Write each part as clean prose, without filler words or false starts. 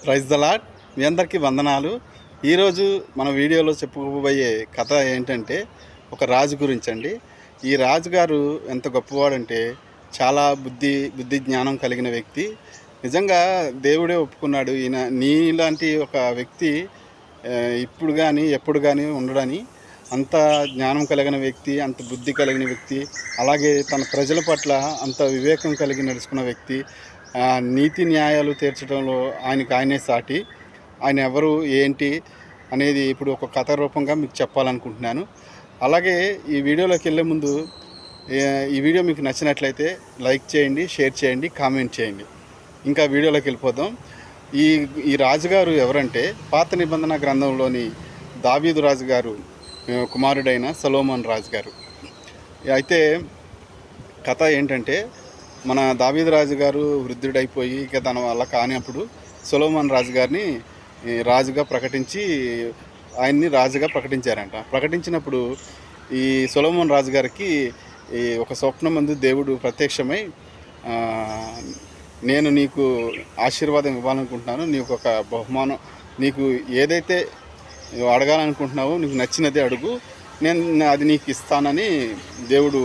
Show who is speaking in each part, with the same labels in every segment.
Speaker 1: Praise the lord. మీ అందరికీ వందనాలు. ఈరోజు మన వీడియోలో చెప్పుకోబోయే కథ ఏంటంటే ఒక రాజు గురించండి. ఈ రాజుగారు ఎంత గొప్పవాడంటే చాలా బుద్ధి జ్ఞానం కలిగిన వ్యక్తి. నిజంగా దేవుడే ఒప్పుకున్నాడు, ఈయన నీలాంటి ఒక వ్యక్తి ఇప్పుడు కానీ ఎప్పుడు కానీ ఉండడని. అంత జ్ఞానం కలిగిన వ్యక్తి, అంత బుద్ధి కలిగిన వ్యక్తి, అలాగే తన ప్రజల పట్ల అంత వివేకం కలిగి నడుచుకున్న వ్యక్తి. నీతి న్యాయాలు తీర్చడంలో ఆయనే సాటి. ఆయన ఎవరు ఏంటి అనేది ఇప్పుడు ఒక కథ రూపంగా మీకు చెప్పాలనుకుంటున్నాను. అలాగే ఈ వీడియోలోకి వెళ్ళే ముందు ఈ వీడియో మీకు నచ్చినట్లయితే లైక్ చేయండి, షేర్ చేయండి, కామెంట్ చేయండి. ఇంకా వీడియోలోకి వెళ్ళిపోదాం. ఈ ఈ రాజుగారు ఎవరంటే పాత నిబంధన గ్రంథంలోని దావీదు రాజుగారు కుమారుడైన సొలొమోను రాజుగారు. అయితే కథ ఏంటంటే, మన దావీదు రాజుగారు వృద్ధుడైపోయి ఇక తన వల్ల కానిప్పుడు సొలొమోను రాజుగారిని రాజుగా ప్రకటించి ఆయన్ని రాజుగా ప్రకటించారంట. ప్రకటించినప్పుడు ఈ సొలొమోను రాజుగారికి ఒక స్వప్నమందు దేవుడు ప్రత్యక్షమై, నేను నీకు ఆశీర్వాదం ఇవ్వాలనుకుంటున్నాను, నీకు ఒక బహుమానం, నీకు ఏదైతే అడగాలనుకుంటున్నావో నీకు నచ్చినది అడుగు, నేను అది నీకు ఇస్తానని దేవుడు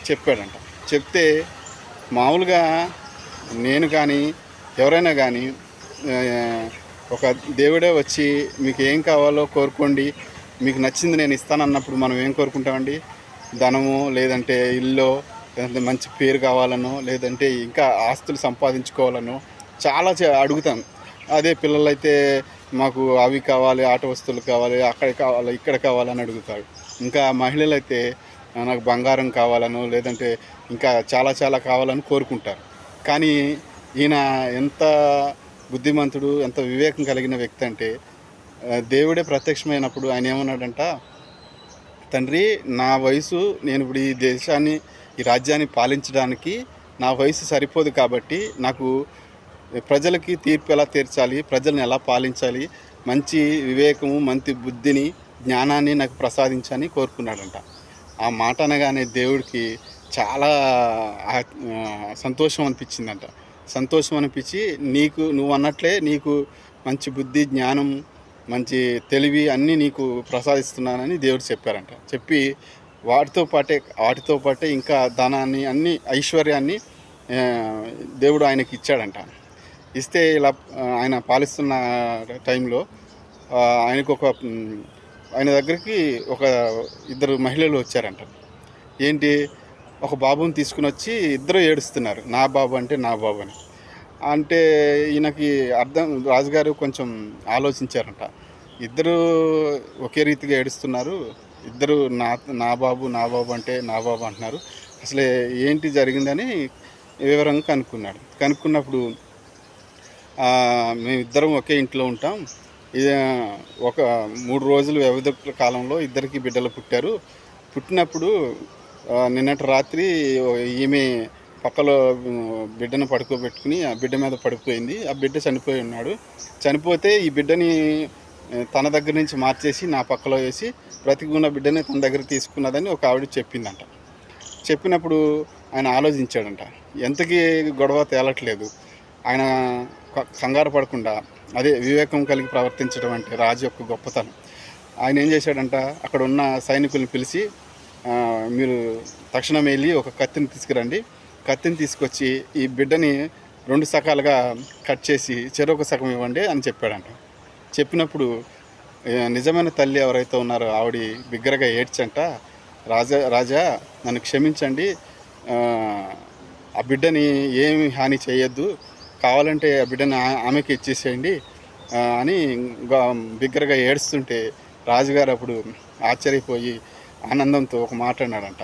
Speaker 1: చెప్పాడంట. చెప్తే మామూలుగా నేను కానీ ఎవరైనా కానీ ఒక దేవుడే వచ్చి మీకు ఏం కావాలో కోరుకోండి, మీకు నచ్చింది నేను ఇస్తానన్నప్పుడు మనం ఏం కోరుకుంటామండి? ధనము, లేదంటే ఇల్లు, లేదంటే మంచి పేరు కావాలనో, లేదంటే ఇంకా ఆస్తులు సంపాదించుకోవాలనో చాలా అడుగుతాం. అదే పిల్లలైతే మాకు అవి కావాలి, ఆట వస్తువులు కావాలి, అక్కడ కావాలి, ఇక్కడ కావాలని అడుగుతారు. ఇంకా మహిళలైతే నాకు బంగారం కావాలనో, లేదంటే ఇంకా చాలా కావాలని కోరుకుంటారు. కానీ ఈయన ఎంత బుద్ధిమంతుడు, ఎంత వివేకం కలిగిన వ్యక్తి అంటే, దేవుడే ప్రత్యక్షమైనప్పుడు ఆయన ఏమన్నాడంట, తండ్రి, నా వయసు, నేను ఇప్పుడు ఈ దేశాన్ని, ఈ రాజ్యాన్ని పాలించడానికి నా వయసు సరిపోదు, కాబట్టి నాకు ప్రజలకి తీర్పు ఎలా తీర్చాలి, ప్రజల్ని ఎలా పాలించాలి, మంచి వివేకము, మంచి బుద్ధిని, జ్ఞానాన్ని నాకు ప్రసాదించని కోరుకున్నాడంట. ఆ మాట అనగానే దేవుడికి చాలా సంతోషం అనిపించిందంట. సంతోషం అనిపించి, నువ్వు అన్నట్లే నీకు మంచి బుద్ధి, జ్ఞానం, మంచి తెలివి అన్నీ నీకు ప్రసాదిస్తున్నానని దేవుడు చెప్పారంట. చెప్పి వాటితో పాటే ఇంకా ధనాన్ని, అన్ని ఐశ్వర్యాన్ని దేవుడు ఆయనకి ఇచ్చాడంట. ఇస్తే ఇలా ఆయన పాలిస్తున్న టైంలో ఆయన దగ్గరికి ఇద్దరు మహిళలు వచ్చారంట. ఏంటి, ఒక బాబుని తీసుకుని వచ్చి ఇద్దరు ఏడుస్తున్నారు, నా బాబు అంటే నా బాబు అని. అంటే ఈయనకి రాజుగారు కొంచెం ఆలోచించారంట. ఇద్దరు ఒకే రీతిగా ఏడుస్తున్నారు, ఇద్దరు నా బాబు అంటే నా బాబు అంటున్నారు, అసలే ఏంటి జరిగిందని వివరంగా కనుక్కున్నప్పుడు మేమిద్దరం ఒకే ఇంట్లో ఉంటాం, ఒక 3 రోజులు వ్యవధి కాలంలో ఇద్దరికి బిడ్డలు పుట్టారు. పుట్టినప్పుడు నిన్నటి రాత్రి ఈమె పక్కలో బిడ్డను పడుకోబెట్టుకుని ఆ బిడ్డ మీద పడిపోయింది. ఆ బిడ్డ చనిపోయి ఉన్నాడు. చనిపోతే ఈ బిడ్డని తన దగ్గర నుంచి మార్చేసి నా పక్కలో వేసి బ్రతికున్న బిడ్డని తన దగ్గర తీసుకున్నదని ఒక ఆవిడ చెప్పిందంట. చెప్పినప్పుడు ఆయన ఆలోచించాడంట. ఎంతకీ గొడవ తేలట్లేదు. ఆయన కంగారు పడకుండా, అదే వివేకం కలిగి ప్రవర్తించడం అంటే రాజు యొక్క గొప్పతనం. ఆయన ఏం చేశాడంట, అక్కడ ఉన్న సైనికుల్ని పిలిచి, మీరు తక్షణం వెళ్ళి ఒక కత్తిని తీసుకురండి, కత్తిని తీసుకొచ్చి ఈ బిడ్డని 2 సకాలుగా కట్ చేసి చెరొక సగం ఇవ్వండి అని చెప్పాడంట. చెప్పినప్పుడు నిజమైన తల్లి ఎవరైతే ఉన్నారో ఆవిడ బిగ్గరగా ఏడ్చంట, రాజా నన్ను క్షమించండి, ఆ బిడ్డని ఏమి హాని చేయొద్దు, కావాలంటే ఆ బిడ్డని ఆమెకి ఇచ్చేసేయండి అని బిగ్గరగా ఏడుస్తుంటే రాజుగారు అప్పుడు ఆశ్చర్యపోయి ఆనందంతో ఒక మాట అన్నాడంట,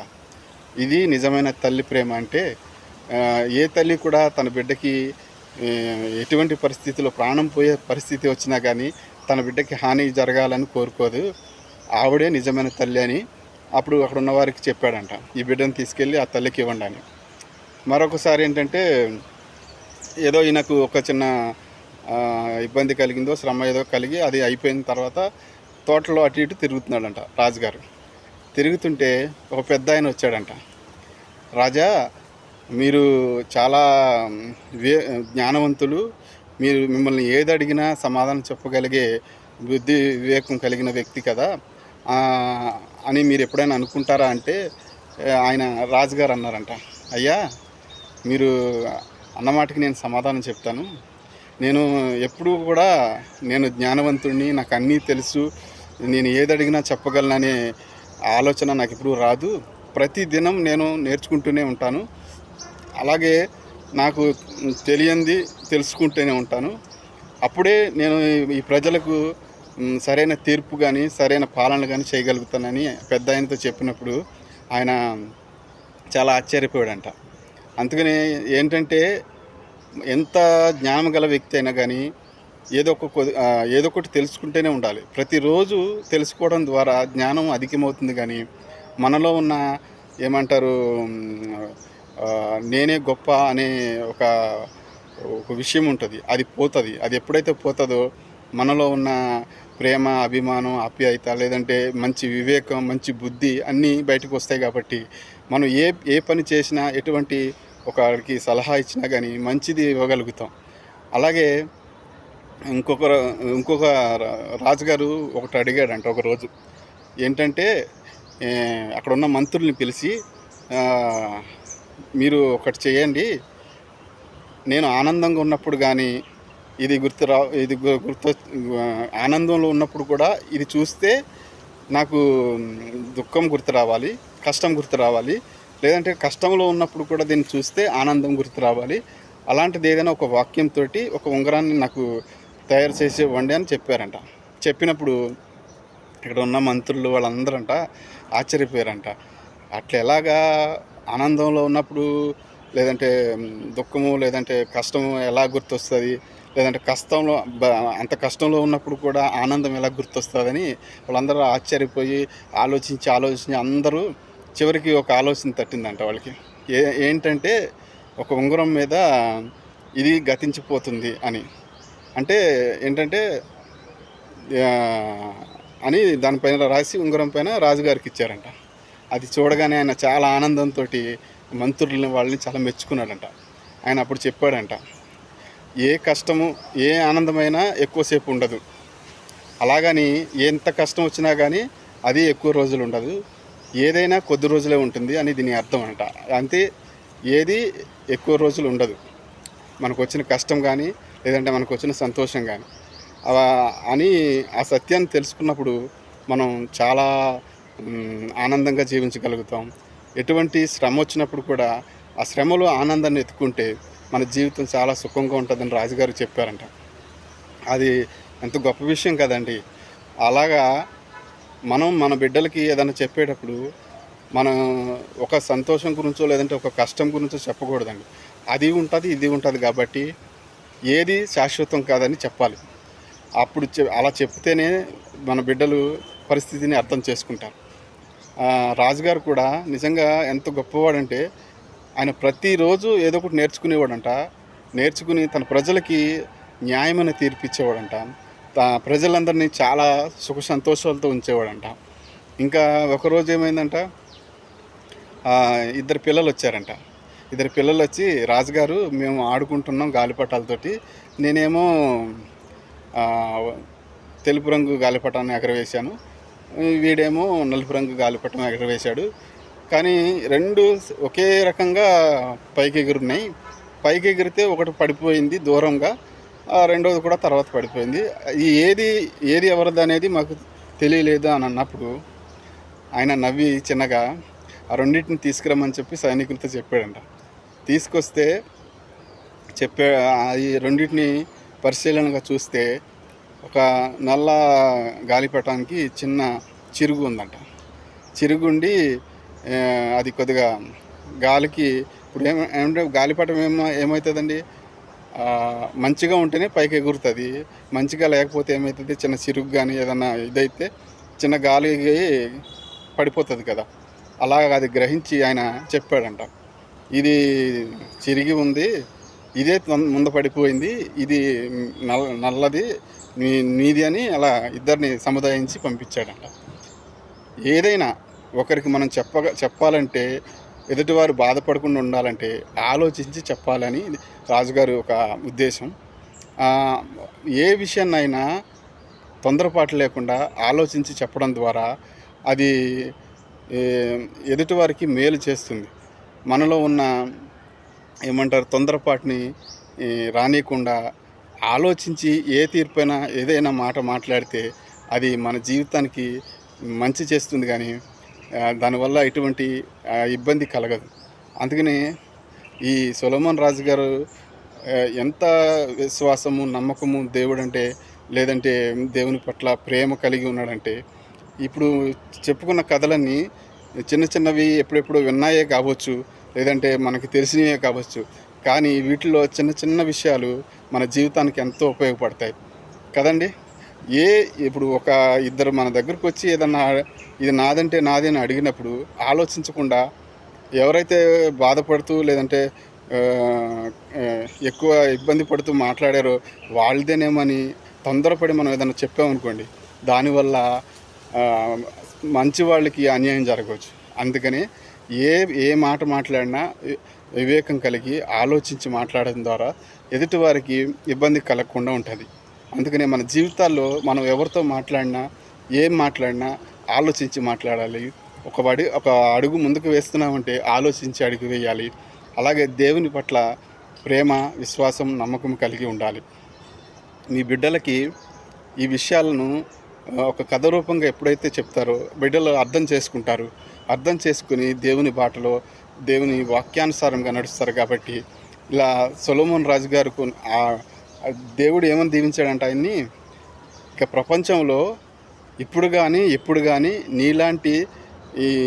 Speaker 1: ఇది నిజమైన తల్లి ప్రేమ అంటే. ఏ తల్లి కూడా తన బిడ్డకి ఎటువంటి పరిస్థితిలో ప్రాణం పోయే పరిస్థితి వచ్చినా కానీ తన బిడ్డకి హాని జరగాలని కోరుకోదు, ఆవిడే నిజమైన తల్లి అని అప్పుడు అక్కడ ఉన్న వారికి చెప్పాడంట. ఈ బిడ్డను తీసుకెళ్ళి ఆ తల్లికి ఇవ్వండి అని. మరొకసారి ఏంటంటే, ఏదో ఈయనకు ఒక చిన్న ఇబ్బంది కలిగిందో, శ్రమ ఏదో కలిగి అది అయిపోయిన తర్వాత తోటలో అటు ఇటు తిరుగుతున్నాడంట రాజుగారు. తిరుగుతుంటే ఒక పెద్ద ఆయన వచ్చాడంట, రాజా మీరు చాలా జ్ఞానవంతులు, మిమ్మల్ని ఏది అడిగినా సమాధానం చెప్పగలిగే బుద్ధి వివేకం కలిగిన వ్యక్తి కదా అని మీరు ఎప్పుడైనా అనుకుంటారా అంటే ఆయన రాజుగారు అన్నారంట, అయ్యా మీరు అన్నమాటకి నేను సమాధానం చెప్తాను. నేను ఎప్పుడూ కూడా నేను జ్ఞానవంతుడిని, నాకు అన్నీ తెలుసు, నేను ఏది అడిగినా చెప్పగలననే ఆలోచన నాకు ఎప్పుడూ రాదు. ప్రతి దినం నేను నేర్చుకుంటూనే ఉంటాను. అలాగే నాకు తెలియంది తెలుసుకుంటూనే ఉంటాను. అప్పుడే నేను ఈ ప్రజలకు సరైన తీర్పు కానీ సరైన పాలన కానీ చేయగలుగుతానని పెద్ద ఆయనతో చెప్పినప్పుడు ఆయన చాలా ఆశ్చర్యపోయాడంట. అందుకని ఏంటంటే ఎంత జ్ఞానం గల వ్యక్తి అయినా కానీ ఏదో ఒకటి తెలుసుకుంటూనే ఉండాలి. ప్రతిరోజు తెలుసుకోవడం ద్వారా జ్ఞానం అధికమవుతుంది. కానీ మనలో ఉన్న ఏమంటారు నేనే గొప్ప అనే ఒక ఒక విషయం ఉంటుంది, అది పోతుంది. అది ఎప్పుడైతే పోతుందో మనలో ఉన్న ప్రేమ, అభిమానం, ఆప్యాయత, లేదంటే మంచి వివేకం, మంచి బుద్ధి అన్నీ బయటకు వస్తాయి. కాబట్టి మనం ఏ పని చేసినా, ఎటువంటి ఒకరికి సలహా ఇచ్చినా కానీ మంచిది ఇవ్వగలుగుతాం. అలాగే ఇంకొక రాజుగారు ఒకటి అడిగాడంట ఒకరోజు. ఏంటంటే అక్కడ ఉన్న మంత్రుల్ని పిలిచి, మీరు ఒకటి చేయండి, నేను ఆనందంగా ఉన్నప్పుడు కానీ ఇది గుర్తు ఆనందంలో ఉన్నప్పుడు కూడా ఇది చూస్తే నాకు దుఃఖం గుర్తు రావాలి, కష్టం గుర్తు రావాలి, లేదంటే కష్టంలో ఉన్నప్పుడు కూడా దీన్ని చూస్తే ఆనందం గుర్తు రావాలి. అలాంటిది ఏదైనా ఒక వాక్యంతో ఒక ఉంగరాన్ని నాకు తయారు చేసి ఇవ్వండి అని చెప్పారంట. చెప్పినప్పుడు ఇక్కడ ఉన్న మంత్రులు వాళ్ళందరంట ఆశ్చర్యపోయారంట. అట్లా ఎలాగా ఆనందంలో ఉన్నప్పుడు లేదంటే దుఃఖము లేదంటే కష్టము ఎలా గుర్తొస్తుంది, లేదంటే అంత కష్టంలో ఉన్నప్పుడు కూడా ఆనందం ఎలా గుర్తొస్తుందని వాళ్ళందరూ ఆశ్చర్యపోయి ఆలోచించి అందరూ చివరికి ఒక ఆలోచన తట్టిందంట వాళ్ళకి. ఏంటంటే ఒక ఉంగరం మీద ఇది గతించిపోతుంది అని, అంటే ఏంటంటే అని దానిపైన రాసి ఉంగరం పైన రాజుగారికి ఇచ్చారంట. అది చూడగానే ఆయన చాలా ఆనందంతో మంత్రులని వాళ్ళని చాలా మెచ్చుకున్నాడంట. ఆయన అప్పుడు చెప్పాడంట, ఏ కష్టము ఏ ఆనందమైనా ఎక్కువసేపు ఉండదు, అలాగని ఎంత కష్టం వచ్చినా కానీ అది ఎక్కువ రోజులు ఉండదు, ఏదైనా కొద్ది రోజులే ఉంటుంది అని దీని అర్థం అంట. అంతే, ఏది ఎక్కువ రోజులు ఉండదు. మనకు వచ్చిన కష్టం కానీ లేదంటే మనకు వచ్చిన సంతోషం కానీ అని ఆ సత్యాన్ని తెలుసుకున్నప్పుడు మనం చాలా ఆనందంగా జీవించగలుగుతాం. ఎటువంటి శ్రమ వచ్చినప్పుడు కూడా ఆ శ్రమలో ఆనందాన్ని ఎత్తుకుంటే మన జీవితం చాలా సుఖంగా ఉంటుందని రాజుగారు చెప్పారంట. అది ఎంత గొప్ప విషయం కదండి. అలాగా మనం మన బిడ్డలకి ఏదైనా చెప్పేటప్పుడు మనం ఒక సంతోషం గురించో లేదంటే ఒక కష్టం గురించో చెప్పకూడదండి. అది ఉంటుంది ఇది ఉంటుంది కాబట్టి ఏది శాశ్వతం కాదని చెప్పాలి. అప్పుడు అలా చెప్తేనే మన బిడ్డలు పరిస్థితిని అర్థం చేసుకుంటారు. రాజుగారు కూడా నిజంగా ఎంత గొప్పవాడంటే ఆయన ప్రతిరోజు ఏదో ఒకటి నేర్చుకునేవాడంట. నేర్చుకుని తన ప్రజలకి న్యాయమైన తీర్పు ఇచ్చేవాడంట. ప్రజలందరినీ చాలా సుఖ సంతోషాలతో ఉంచేవాడంట. ఇంకా ఒకరోజు ఏమైందంట, ఇద్దరు పిల్లలు వచ్చారంట. ఇద్దరు పిల్లలు వచ్చి, రాజుగారు మేము ఆడుకుంటున్నాం గాలిపటాలతోటి, నేనేమో తెలుపు రంగు గాలిపటాన్ని ఎగరవేశాను, వీడేమో నలుపు రంగు గాలిపటం ఎగరవేశాడు. కానీ రెండు ఒకే రకంగా పైకి ఎగురున్నాయి. పైకి ఎగిరితే ఒకటి పడిపోయింది దూరంగా, రెండోది కూడా తర్వాత పడిపోయింది. ఏది ఎవరిది అనేది మాకు తెలియలేదు అని అన్నప్పుడు ఆయన నవ్వి చిన్నగా ఆ రెండింటిని తీసుకురమ్మని చెప్పి సైనికులతో చెప్పాడంట. తీసుకొస్తే ఈ రెండింటిని పరిశీలనగా చూస్తే ఒక నల్ల గాలిపటానికి చిన్న చిరుగు ఉందంట. చిరుగుండి అది కొద్దిగా గాలికి ఇప్పుడు ఏమంటే గాలిపటం ఏమవుతుందండి, మంచిగా ఉంటేనే పైకి ఎగురుతుంది, మంచిగా లేకపోతే ఏమవుతుంది, చిన్న చిరుగు కానీ ఏదన్నా ఇదైతే చిన్న గాలి పడిపోతుంది కదా. అలాగ అది గ్రహించి ఆయన చెప్పాడంట, ఇది చిరిగి ఉంది, ఇదే ముందు పడిపోయింది, ఇది నల్లది నీది అని అలా ఇద్దరిని సముదాయించి పంపించాడంట. ఏదైనా ఒకరికి మనం చెప్పాలంటే, ఎదుటివారు బాధపడకుండా ఉండాలంటే ఆలోచించి చెప్పాలని రాజుగారి ఒక ఉద్దేశం. ఆహ్, ఏ విషయాన్నైనా తొందరపాటు లేకుండా ఆలోచించి చెప్పడం ద్వారా అది ఏ ఎదుటివారికి మేలు చేస్తుంది. మనలో ఉన్న ఏమంటారు తొందరపాటుని రానీయకుండా ఆలోచించి ఏ తీర్పైనా ఏదైనా మాట మాట్లాడితే అది మన జీవితానికి మంచి చేస్తుంది గానీ దానివల్ల ఎటువంటి ఇబ్బంది కలగదు. అందుకని ఈ సొలొమోన్ రాజు గారు ఎంత విశ్వాసము, నమ్మకము దేవుడంటే లేదంటే దేవుని పట్ల ప్రేమ కలిగి ఉన్నాడంటే, ఇప్పుడు చెప్పుకున్న కథలన్నీ చిన్న చిన్నవి ఎప్పుడెప్పుడు విన్నాయే కావచ్చు, లేదంటే మనకి తెలిసినవే కావచ్చు. కానీ వీటిలో చిన్న చిన్న విషయాలు మన జీవితానికి ఎంతో ఉపయోగపడతాయి కదండీ! ఏ ఇప్పుడు ఒక ఇద్దరు మన దగ్గరకొచ్చి ఏదన్నా ఇది నాదంటే నాది అని అడిగినప్పుడు ఆలోచించకుండా ఎవరైతే బాధపడుతూ లేదంటే ఆహ్, ఎక్కువ ఇబ్బంది పడుతూ మాట్లాడారో వాళ్ళదేనేమని తొందరపడి మనం ఏదన్నా చెప్పామనుకోండి, దానివల్ల ఆహ్, మంచి వాళ్ళకి అన్యాయం జరగవచ్చు. అందుకని ఏ ఏ మాట మాట్లాడినా వివేకం కలిగి ఆలోచించి మాట్లాడడం ద్వారా ఎదుటివారికి ఇబ్బంది కలగకుండా ఉంటది. అందుకనే మన జీవితాల్లో మనం ఎవరితో మాట్లాడినా, ఏం మాట్లాడినా ఆలోచించి మాట్లాడాలి. ఒక అడుగు ముందుకు వేస్తున్నామంటే ఆలోచించి అడుగు వేయాలి. అలాగే దేవుని పట్ల ప్రేమ, విశ్వాసం, నమ్మకం కలిగి ఉండాలి. మీ బిడ్డలకి ఈ విషయాలను ఒక కథ రూపంగా ఎప్పుడైతే చెప్తారో బిడ్డలు అర్థం చేసుకుంటారు. అర్థం చేసుకొని దేవుని బాటలో, దేవుని వాక్యానుసారంగా నడుస్తారు కాబట్టి ఇలా సొలొమోన్ రాజు గారుకు దేవుడు ఏమని దీవించాడంటే ఆయన్ని, ఇక ప్రపంచంలో ఇప్పుడు గానీ, ఎప్పుడు గానీ నీలాంటి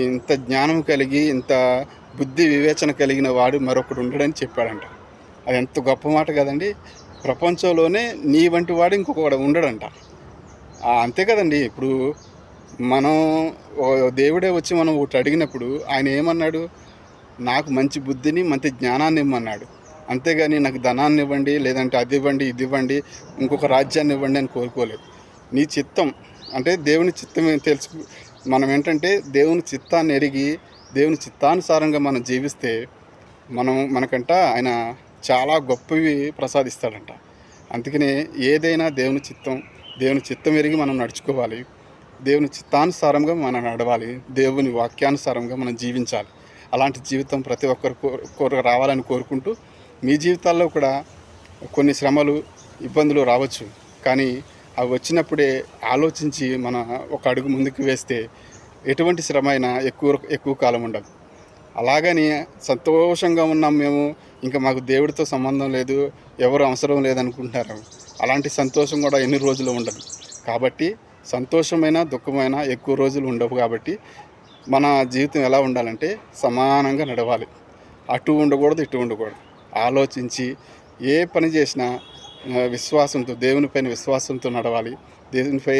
Speaker 1: ఇంత జ్ఞానం కలిగి, ఇంత బుద్ధి వివేచన కలిగిన వాడు మరొకడు ఉండడని చెప్పాడంట. అది ఎంత గొప్ప మాట కదండీ! ప్రపంచంలోనే నీ వంటి వాడు ఇంకొకడు ఉండడంట. అంతే కదండీ! ఇప్పుడు మనం దేవుడే వచ్చి మనం ఒకటి అడిగినప్పుడు ఆయన ఏమన్నాడు? నాకు మంచి బుద్ధిని, మంచి జ్ఞానాన్ని ఇమ్మన్నాడు. అంతేగాని నాకు ధనాన్ని ఇవ్వండి, లేదంటే అది ఇవ్వండి, ఇది ఇవ్వండి, ఇంకొక రాజ్యాన్ని ఇవ్వండి అని కోరుకోలేదు. నీ చిత్తం అంటే దేవుని చిత్తమే మనం ఏంటంటే దేవుని చిత్తాన్ని ఎరిగి, దేవుని చిత్తానుసారంగా మనం జీవిస్తే మనకంట ఆయన చాలా గొప్పవి ప్రసాదిస్తాడంట. అందుకనే ఏదైనా దేవుని చిత్తం ఎరిగి మనం నడుచుకోవాలి. దేవుని చిత్తానుసారంగా మనం నడవాలి. దేవుని వాక్యానుసారంగా మనం జీవించాలి. అలాంటి జీవితం ప్రతి ఒక్కరు రావాలని కోరుకుంటూ, మీ జీవితాల్లో కూడా కొన్ని శ్రమలు, ఇబ్బందులు రావచ్చు. కానీ అవి వచ్చినప్పుడే ఆలోచించి ఒక అడుగు ముందుకు వేస్తే ఎటువంటి శ్రమ అయినా ఎక్కువ కాలం ఉండదు. అలాగని సంతోషంగా ఉన్నాం మేము, ఇంకా మాకు దేవుడితో సంబంధం లేదు, ఎవరు అవసరం లేదనుకుంటున్నారు. అలాంటి సంతోషం కూడా ఎన్ని రోజులు ఉండదు. కాబట్టి సంతోషమైన, దుఃఖమైన ఎక్కువ రోజులు ఉండవు. కాబట్టి మన జీవితం ఎలా ఉండాలంటే సమానంగా నడవాలి. అటు ఉండకూడదు, ఇటు ఉండకూడదు. ఆలోచించి ఏ పని చేసినా విశ్వాసంతో, దేవునిపైన విశ్వాసంతో నడవాలి. దేవునిపై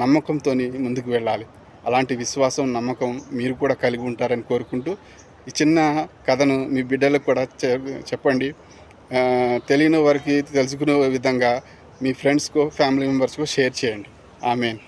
Speaker 1: నమ్మకంతోని ముందుకు వెళ్ళాలి. అలాంటి విశ్వాసం, నమ్మకం మీరు కూడా కలిగి ఉంటారని కోరుకుంటూ, ఈ చిన్న కథను మీ బిడ్డలకు కూడా చెప్పండి. తెలియని వారికి తెలుసుకునే విధంగా మీ ఫ్రెండ్స్కో, ఫ్యామిలీ మెంబర్స్కో షేర్ చేయండి. ఆమేన్.